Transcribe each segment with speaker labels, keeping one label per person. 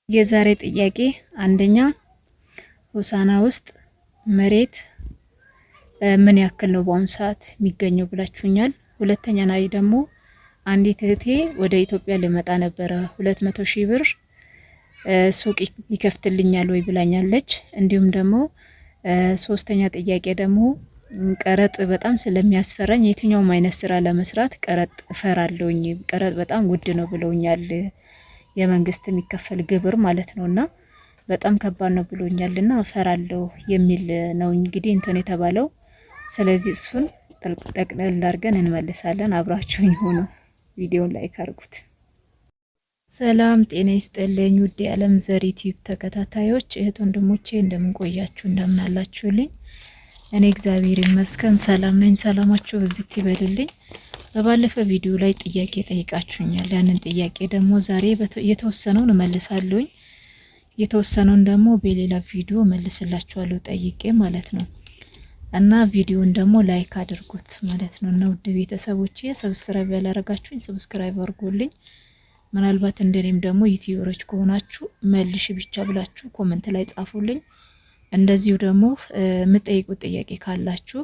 Speaker 1: የዛሬ ጥያቄ አንደኛ ሆሳና ውስጥ መሬት ምን ያክል ነው በአሁኑ ሰዓት የሚገኘው ብላችሁኛል። ሁለተኛ ላይ ደግሞ አንዲት እህቴ ወደ ኢትዮጵያ ልመጣ ነበረ 200,000 ብር ሱቅ ይከፍትልኛል ወይ ብላኛለች። እንዲሁም ደግሞ ሶስተኛ ጥያቄ ደግሞ ቀረጥ በጣም ስለሚያስፈራኝ የትኛውም አይነት ስራ ለመስራት ቀረጥ እፈራለሁኝ። ቀረጥ በጣም ውድ ነው ብለውኛል። የመንግስት የሚከፈል ግብር ማለት ነውና በጣም ከባድ ነው ብሎኛልና እፈራለሁ የሚል ነው እንግዲህ እንትን የተባለው። ስለዚህ እሱን ጠቅለል አድርገን እንመልሳለን። አብራችሁኝ ሆኖ ቪዲዮን ላይክ አድርጉት። ሰላም ጤና ይስጥልኝ ውድ የዓለም ዘር ዩቲዩብ ተከታታዮች እህት ወንድሞቼ፣ እንደምን ቆያችሁ? እንደምን አላችሁልኝ? እኔ እግዚአብሔር ይመስገን ሰላም ነኝ። ሰላማችሁ በዚህ ይበልልኝ። በባለፈ ቪዲዮ ላይ ጥያቄ ጠይቃችሁኛል። ያንን ጥያቄ ደግሞ ዛሬ የተወሰነውን እመልሳለሁኝ፣ የተወሰነውን ደግሞ በሌላ ቪዲዮ መልስላችኋለሁ ጠይቄ ማለት ነው። እና ቪዲዮን ደግሞ ላይክ አድርጉት ማለት ነው። እና ውድ ቤተሰቦቼ ሰብስክራይብ ያላረጋችሁኝ ሰብስክራይብ አድርጉልኝ። ምናልባት እንደኔም ደግሞ ዩቲዩበሮች ከሆናችሁ መልሽ ብቻ ብላችሁ ኮሜንት ላይ ጻፉልኝ። እንደዚሁ ደግሞ የምትጠይቁት ጥያቄ ካላችሁ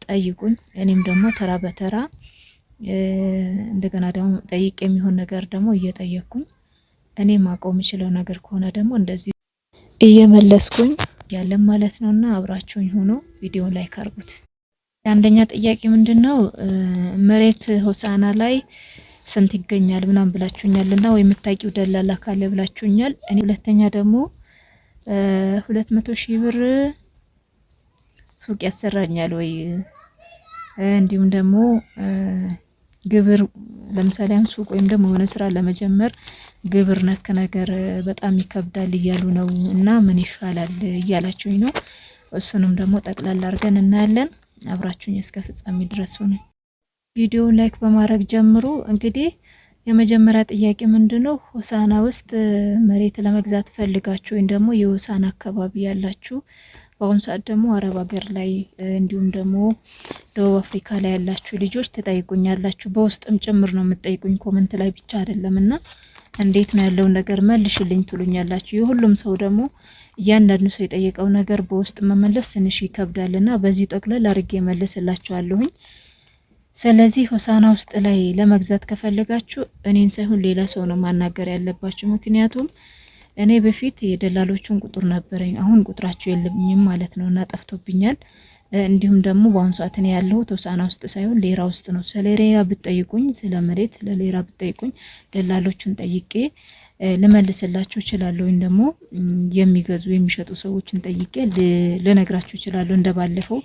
Speaker 1: ጠይቁኝ። እኔም ደግሞ ተራ በተራ እንደገና ደግሞ ጠይቅ የሚሆን ነገር ደግሞ እየጠየቅኩኝ እኔ ማቆም የምችለው ነገር ከሆነ ደግሞ እንደዚህ እየመለስኩኝ ያለም ማለት ነውና አብራችሁኝ ሆኖ ቪዲዮ ላይክ አድርጉት። አንደኛ ጥያቄ ምንድነው መሬት ሆሳና ላይ ስንት ይገኛል ምናምን ብላችሁኛልና ወይ የምታውቂው ደላላ ካለ ብላችሁኛል። እኔ ሁለተኛ ደግሞ 200,000 ብር ሱቅ ያሰራኛል ወይ፣ እንዲሁም ደግሞ ግብር ለምሳሌ ሱቅ ወይም ደግሞ የሆነ ስራ ለመጀመር ግብር ነክ ነገር በጣም ይከብዳል እያሉ ነው እና ምን ይሻላል እያላችሁኝ ነው። እሱንም ደግሞ ጠቅላላ አድርገን እናያለን። አብራችሁኝ እስከ ፍጻሜ ድረስ ሆነ ቪዲዮውን ላይክ በማድረግ ጀምሩ። እንግዲህ የመጀመሪያ ጥያቄ ምንድነው ሆሳና ውስጥ መሬት ለመግዛት ፈልጋችሁ ወይም ደግሞ የሆሳና አካባቢ ያላችሁ በአሁኑ ሰዓት ደግሞ አረብ ሀገር ላይ እንዲሁም ደግሞ ደቡብ አፍሪካ ላይ ያላችሁ ልጆች ትጠይቁኛላችሁ። በውስጥም ጭምር ነው የምትጠይቁኝ፣ ኮሜንት ላይ ብቻ አይደለምና እንዴት ነው ያለው ነገር መልሽልኝ ትሉኛላችሁ። የሁሉም ሰው ደግሞ እያንዳንዱ ሰው የጠየቀው ነገር በውስጥ መመለስ ትንሽ ይከብዳልና በዚህ ጠቅለል አድርጌ መልስላችኋለሁኝ። ስለዚህ ሆሳና ውስጥ ላይ ለመግዛት ከፈለጋችሁ እኔን ሳይሆን ሌላ ሰው ነው ማናገር ያለባችሁ። ምክንያቱም እኔ በፊት የደላሎቹን ቁጥር ነበረኝ፣ አሁን ቁጥራቸው የለኝም ማለት ነው እና ጠፍቶብኛል። እንዲሁም ደግሞ በአሁኑ ሰዓት እኔ ያለሁት ሆሳና ውስጥ ሳይሆን ሌራ ውስጥ ነው። ስለ ሌራ ብትጠይቁኝ፣ ስለ መሬት ስለ ሌራ ብትጠይቁኝ ደላሎቹን ጠይቄ ልመልስላችሁ እችላለሁ። ወይም ደግሞ የሚገዙ የሚሸጡ ሰዎችን ጠይቄ ልነግራችሁ እችላለሁ። እንደባለፈው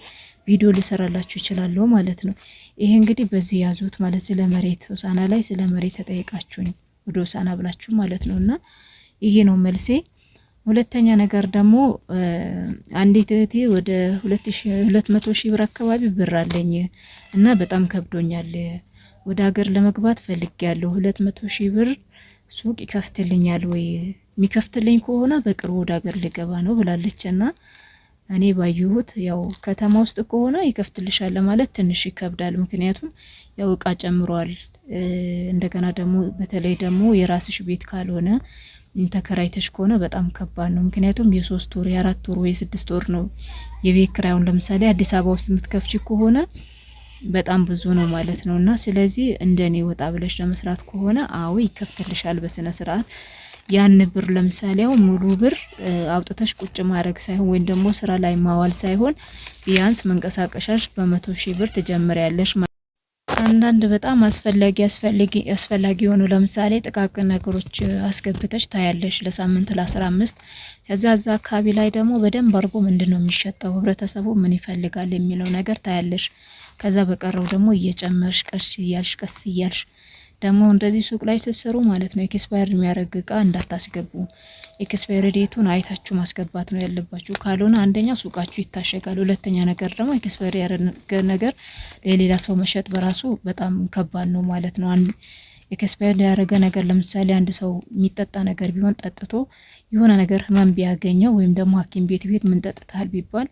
Speaker 1: ቪዲዮ ልሰራላችሁ እችላለሁ ማለት ነው። ይሄ እንግዲህ በዚህ ያዙት ማለት ስለ መሬት ሆሳና ላይ ስለ መሬት ተጠይቃችሁኝ ወደ ሆሳና ብላችሁ ማለት ነውና ይሄ ነው መልሴ። ሁለተኛ ነገር ደግሞ አንዲት እህቴ ወደ 200,000 ብር አካባቢ ብር አለኝ እና በጣም ከብዶኛል፣ ወደ ሀገር ለመግባት ፈልጌያለሁ። 200,000 ብር ሱቅ ይከፍትልኛል ወይ? የሚከፍትልኝ ከሆነ በቅርቡ ወደ ሀገር ልገባ ነው ብላለችና እኔ ባየሁት ያው ከተማ ውስጥ ከሆነ ይከፍትልሻል ማለት ትንሽ ይከብዳል። ምክንያቱም ያው እቃ ጨምሯል። እንደገና ደግሞ በተለይ ደግሞ የራስሽ ቤት ካልሆነ ተከራይተሽ ከሆነ በጣም ከባድ ነው። ምክንያቱም የ3 ወር የ4 ወር ወይ 6 ወር ነው የቤት ኪራዩን። ለምሳሌ አዲስ አበባ ውስጥ የምትከፍቺ ከሆነ በጣም ብዙ ነው ማለት ነውና ስለዚህ እንደኔ ወጣ ብለሽ ለመስራት ከሆነ አዎ ይከፍትልሻል በስነ ስርዓት። ያን ብር ለምሳሌ ሙሉ ብር አውጥተሽ ቁጭ ማድረግ ሳይሆን ወይም ደግሞ ስራ ላይ ማዋል ሳይሆን ቢያንስ መንቀሳቀሻሽ በ100,000 ብር ትጀምሪያለሽ። አንዳንድ በጣም አስፈላጊ የሆኑ ለምሳሌ ጥቃቅን ነገሮች አስገብተሽ ታያለሽ ለሳምንት ለ15። ከዛ አካባቢ ላይ ደግሞ በደንብ አርጎ ምንድነው የሚሸጠው ህብረተሰቡ ምን ይፈልጋል የሚለው ነገር ታያለሽ። ከዛ በቀረው ደግሞ እየጨመርሽ ቀስ እያልሽ ደግሞ እንደዚህ ሱቅ ላይ ስትሰሩ ማለት ነው ኤክስፓየር የሚያደርግ እቃ እንዳታስገቡ። ኤክስፓየር ዴቱን አይታችሁ ማስገባት ነው ያለባችሁ። ካልሆነ አንደኛ ሱቃችሁ ይታሸጋል፣ ሁለተኛ ነገር ደግሞ ኤክስፓየር ያደረገ ነገር ለሌላ ሰው መሸጥ በራሱ በጣም ከባድ ነው ማለት ነው። አንድ ኤክስፓየር ያደረገ ነገር ለምሳሌ አንድ ሰው የሚጠጣ ነገር ቢሆን ጠጥቶ የሆነ ነገር ህመም ቢያገኘው ወይም ደግሞ ሐኪም ቤት ምን ጠጥታል ቢባል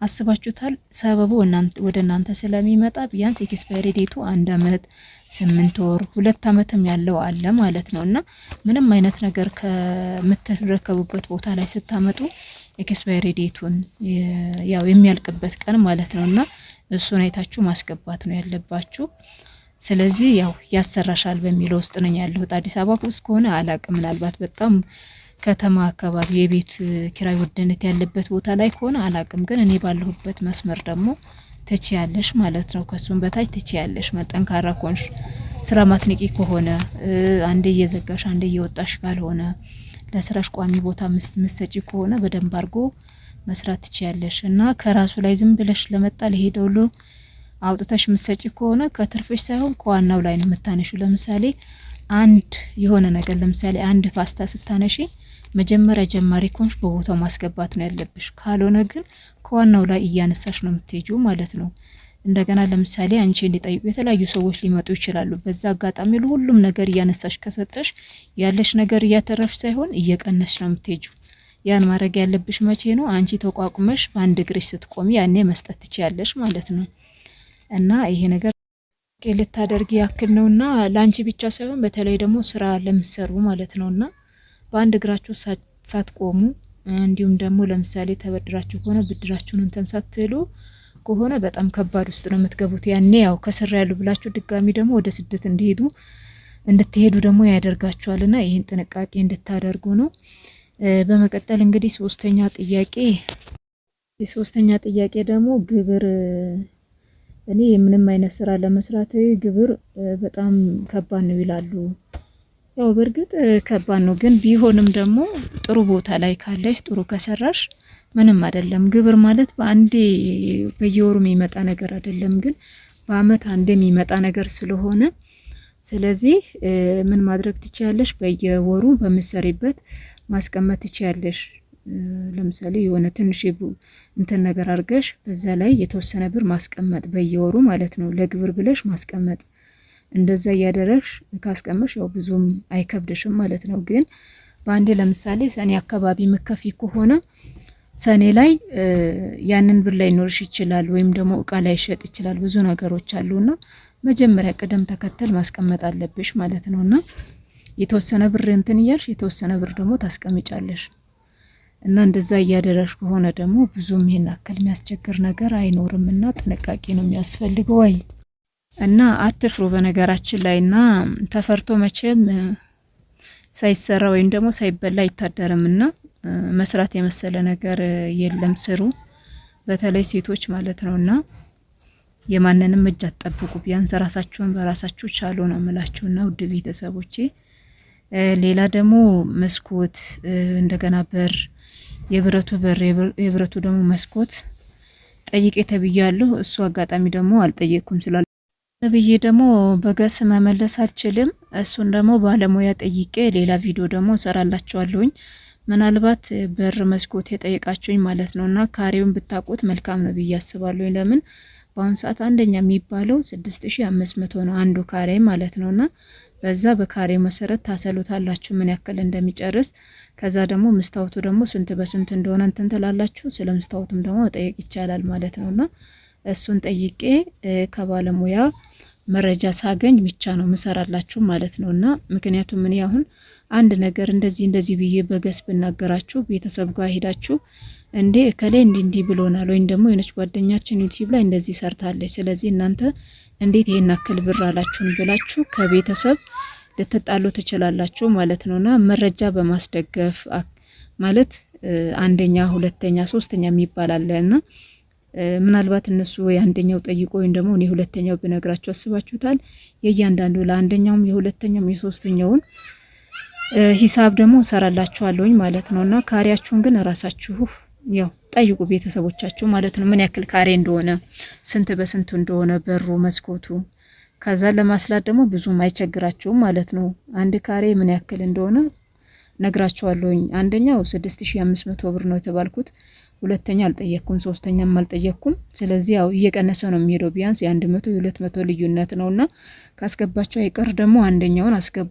Speaker 1: አስባችሁታል? ሰበቡ ወደ እናንተ ስለሚመጣ ቢያንስ ኤክስፓየሪ ዴቱ 1 አመት 8 ወር 2 አመትም ያለው አለ ማለት ነው። እና ምንም አይነት ነገር ከምትረከቡበት ቦታ ላይ ስታመጡ ኤክስፓየሪ ዴቱን ያው የሚያልቅበት ቀን ማለት ነው እና እሱን አይታችሁ ማስገባት ነው ያለባችሁ። ስለዚህ ያው ያሰራሻል በሚለው ውስጥ ነኝ ያለሁት። አዲስ አበባ ውስጥ ከሆነ አላቅም፣ ምናልባት በጣም ከተማ አካባቢ የቤት ኪራይ ውድነት ያለበት ቦታ ላይ ከሆነ አላቅም። ግን እኔ ባለሁበት መስመር ደግሞ ትችያለሽ ማለት ነው። ከሱም በታች ትችያለሽ መጠንካራ ኮንሽ ስራ ማትንቂ ከሆነ አንዴ እየዘጋሽ አንዴ እየወጣሽ ካልሆነ ለስራሽ ቋሚ ቦታ ምሰጪ ከሆነ በደንብ አድርጎ መስራት ትችያለሽ። እና ከራሱ ላይ ዝም ብለሽ ለመጣ ለሄደውሉ አውጥተሽ ምሰጪ ከሆነ ከትርፍሽ ሳይሆን ከዋናው ላይ ነው የምታነሹ። ለምሳሌ አንድ የሆነ ነገር ለምሳሌ አንድ ፓስታ ስታነሺ መጀመሪያ ጀማሪ ኮንሽ በቦታው ማስገባት ነው ያለብሽ። ካልሆነ ግን ከዋናው ላይ እያነሳሽ ነው የምትሄጂው ማለት ነው። እንደገና ለምሳሌ አንቺ ሊጠይቁ የተለያዩ ሰዎች ሊመጡ ይችላሉ። በዛ አጋጣሚ ሁሉም ነገር እያነሳሽ ከሰጠሽ ያለሽ ነገር እያተረፍሽ ሳይሆን እየቀነስሽ ነው የምትሄጂው። ያን ማድረግ ያለብሽ መቼ ነው? አንቺ ተቋቁመሽ በአንድ እግርሽ ስትቆሚ ያኔ መስጠት ትችያለሽ ማለት ነው። እና ይሄ ነገር ልታደርጊ ያክል ነውና ላንቺ ብቻ ሳይሆን በተለይ ደግሞ ስራ ለምትሰሩ ማለት ነውና በአንድ እግራችሁ ሳትቆሙ እንዲሁም ደግሞ ለምሳሌ ተበድራችሁ ከሆነ ብድራችሁን እንትን ሳትሉ ከሆነ በጣም ከባድ ውስጥ ነው የምትገቡት። ያኔ ያው ከስራ ያሉ ብላችሁ ድጋሚ ደግሞ ወደ ስደት እንድትሄዱ ደግሞ ያደርጋችኋልና ይህን ጥንቃቄ እንድታደርጉ ነው። በመቀጠል እንግዲህ ሶስተኛ ጥያቄ ደግሞ ግብር እኔ የምንም አይነት ስራ ለመስራት ግብር በጣም ከባድ ነው ይላሉ። ያው በእርግጥ ከባድ ነው፣ ግን ቢሆንም ደግሞ ጥሩ ቦታ ላይ ካለሽ ጥሩ ከሰራሽ ምንም አይደለም። ግብር ማለት በአንዴ በየወሩ የሚመጣ ነገር አይደለም፣ ግን በአመት አንዴ የሚመጣ ነገር ስለሆነ ስለዚህ ምን ማድረግ ትችያለሽ? በየወሩ በመሰሪበት ማስቀመጥ ትችያለሽ። ለምሳሌ የሆነ ትንሽ እንትን ነገር አድርገሽ በዛ ላይ የተወሰነ ብር ማስቀመጥ በየወሩ ማለት ነው፣ ለግብር ብለሽ ማስቀመጥ። እንደዛ እያደረግሽ ካስቀመሽ ያው ብዙም አይከብድሽም ማለት ነው። ግን በአንዴ ለምሳሌ ሰኔ አካባቢ ምከፊ ከሆነ ሰኔ ላይ ያንን ብር ላይ ኖርሽ ይችላል፣ ወይም ደግሞ እቃ ላይ ይሸጥ ይችላል። ብዙ ነገሮች አሉና መጀመሪያ ቅደም ተከተል ማስቀመጥ አለብሽ ማለት ነውና የተወሰነ ብር እንትን እያልሽ የተወሰነ ብር ደግሞ ታስቀምጫለሽ። እና እንደዛ እያደረግሽ ከሆነ ደግሞ ብዙም ይሄን አከል የሚያስቸግር ነገር አይኖርምና ጥንቃቄ ነው የሚያስፈልገው። እና አትፍሩ በነገራችን ላይና ተፈርቶ መቼም ሳይሰራ ወይም ደግሞ ሳይበላ አይታደርምና መስራት የመሰለ ነገር የለም። ስሩ፣ በተለይ ሴቶች ማለት ነውና የማንንም እጅ አትጠብቁ። ቢያንስ ራሳችሁን በራሳችሁ ቻሉ ነው የምላችሁና ውድ ቤተሰቦቼ። ሌላ ደግሞ መስኮት፣ እንደገና በር፣ የብረቱ ደግሞ መስኮት ጠይቄ ተብያለሁ። እሱ አጋጣሚ ደግሞ አልጠየቅኩም ስላል ብዬ ደግሞ በገስ መመለስ አልችልም። እሱን ደግሞ ባለሙያ ጠይቄ ሌላ ቪዲዮ ደግሞ ሰራላችኋለሁኝ። ምናልባት በር መስኮት የጠየቃችሁኝ ማለት ነውና ካሬውን ብታውቁት መልካም ነው ብዬ አስባለሁ። ለምን በአሁኑ ሰዓት አንደኛ የሚባለው 6500 ነው አንዱ ካሬ ማለት ነውና በዛ በካሬ መሰረት ታሰሉታላችሁ ምን ያክል እንደሚጨርስ። ከዛ ደግሞ መስታወቱ ደግሞ ስንት በስንት እንደሆነ እንትን ትላላችሁ። ስለ መስታወቱም ደግሞ ጠይቅ ይቻላል ማለት ነውና እሱን ጠይቄ ከባለሙያ መረጃ ሳገኝ ብቻ ነው መሰራላችሁ ማለት ነውና ምክንያቱም ምን ያሁን አንድ ነገር እንደዚህ ብዬ በገስ ብናገራችሁ ቤተሰብ ጋር ሄዳችሁ እንዴ እከሌ እንዲህ ብሎናል ወይም ደግሞ የነች ጓደኛችን ዩቲዩብ ላይ እንደዚህ ሰርታለች፣ ስለዚህ እናንተ እንዴት ይሄን አክል ብር አላችሁን ብላችሁ ከቤተሰብ ልትጣሉ ትችላላችሁ ማለት ነውና መረጃ በማስደገፍ ማለት አንደኛ፣ ሁለተኛ፣ ሶስተኛ የሚባል አለና ምናልባት እነሱ ወይ አንደኛው ጠይቆ ወይም ደግሞ እኔ ሁለተኛው ብነግራችሁ አስባችሁታል። የእያንዳንዱ ለአንደኛውም የሁለተኛውም የሶስተኛውን ሂሳብ ደግሞ ሰራላችኋለሁኝ ማለት ነውና ካሬያችሁን ግን ራሳችሁ ያው ጠይቁ ቤተሰቦቻችሁ ማለት ነው። ምን ያክል ካሬ እንደሆነ ስንት በስንቱ እንደሆነ በሩ መስኮቱ። ከዛ ለማስላት ደግሞ ብዙም አይቸግራችሁም ማለት ነው። አንድ ካሬ ምን ያክል እንደሆነ ነግራችኋለሁኝ። አንደኛው 6500 ብር ነው የተባልኩት። ሁለተኛ አልጠየቅኩም፣ ሶስተኛም አልጠየቅኩም። ስለዚህ ያው እየቀነሰ ነው የሚሄደው። ቢያንስ የ100 የ200 ልዩነት ነውና ካስገባችሁ አይቀር ደግሞ አንደኛውን አስገቡ፣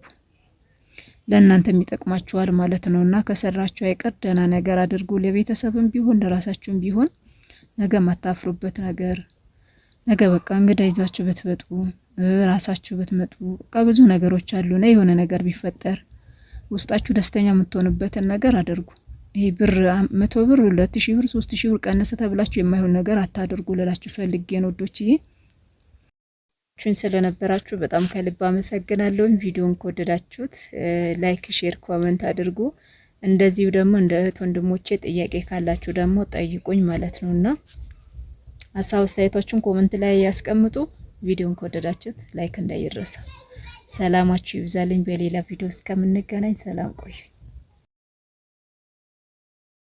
Speaker 1: ለእናንተ የሚጠቅማችኋል ማለት ነውና ከሰራችሁ አይቀር ደህና ነገር አድርጉ። ለቤተሰብም ቢሆን ለራሳችሁም ቢሆን ነገ ማታፍሩበት ነገር ነገ በቃ እንግዳ ይዛችሁ ብትመጡ ራሳችሁ ብትመጡ በቃ ብዙ ነገሮች አሉና የሆነ ነገር ቢፈጠር ውስጣችሁ ደስተኛ የምትሆኑበትን ነገር አድርጉ። ይሄ ብር 100 ብር 2000 ብር 3000 ብር ቀነሰ ተብላችሁ የማይሆን ነገር አታድርጉ ልላችሁ ፈልጌ ነው ወዶችዬ። ስለነበራችሁ በጣም ከልብ አመሰግናለሁ። ቪዲዮን ከወደዳችሁት ላይክ፣ ሼር፣ ኮሜንት አድርጉ። እንደዚሁ ደግሞ እንደ እህት ወንድሞቼ ጥያቄ ካላችሁ ደግሞ ጠይቁኝ ማለት ነውና ሀሳብ አስተያየቶችን ኮሜንት ላይ ያስቀምጡ። ቪዲዮን ከወደዳችሁት ላይክ እንዳይረሳ። ሰላማችሁ ይብዛልኝ። በሌላ ቪዲዮ እስከምንገናኝ ሰላም ቆዩ።